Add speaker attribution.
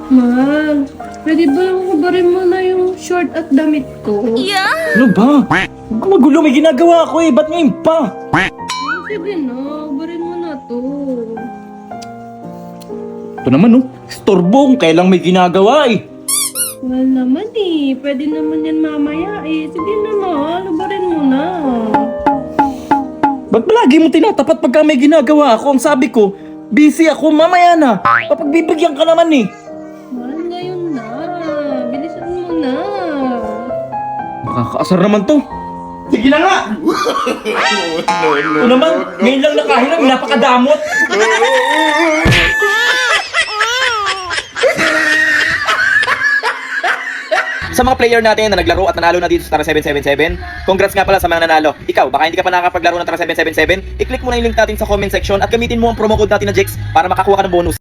Speaker 1: Mahal, pwede ba hubarin mo na yung short at damit ko?
Speaker 2: Ano ba? Huwag ka magulo, may ginagawa ako eh. Ba't ngayon pa?
Speaker 1: Sige na, hubarin mo na to.
Speaker 2: Ito naman oh, istorbo kung kailang may ginagawa eh.
Speaker 1: Mahal naman eh, pwede naman yan mamaya eh. Sige na mahal, hubarin mo na.
Speaker 2: Ba't lagi mo tinatapat pagka may ginagawa ako? Ang sabi ko, busy ako, mamaya na. Papagbibigyan ka naman eh.
Speaker 1: Mahal, ngayon na. Bilisan mo na.
Speaker 2: Nakakaasar naman to. Sige na nga! Ito naman, ngayon lang nakahiram, napakadamot. Sa mga player natin na naglaro at nanalo na dito sa Tara 777, congrats nga pala sa mga nanalo. Ikaw, baka hindi ka pa nakakapaglaro ng Tara 777, i-click mo na yung link natin sa comment section at gamitin mo ang promo code natin na JEX para makakuha ka ng bonus.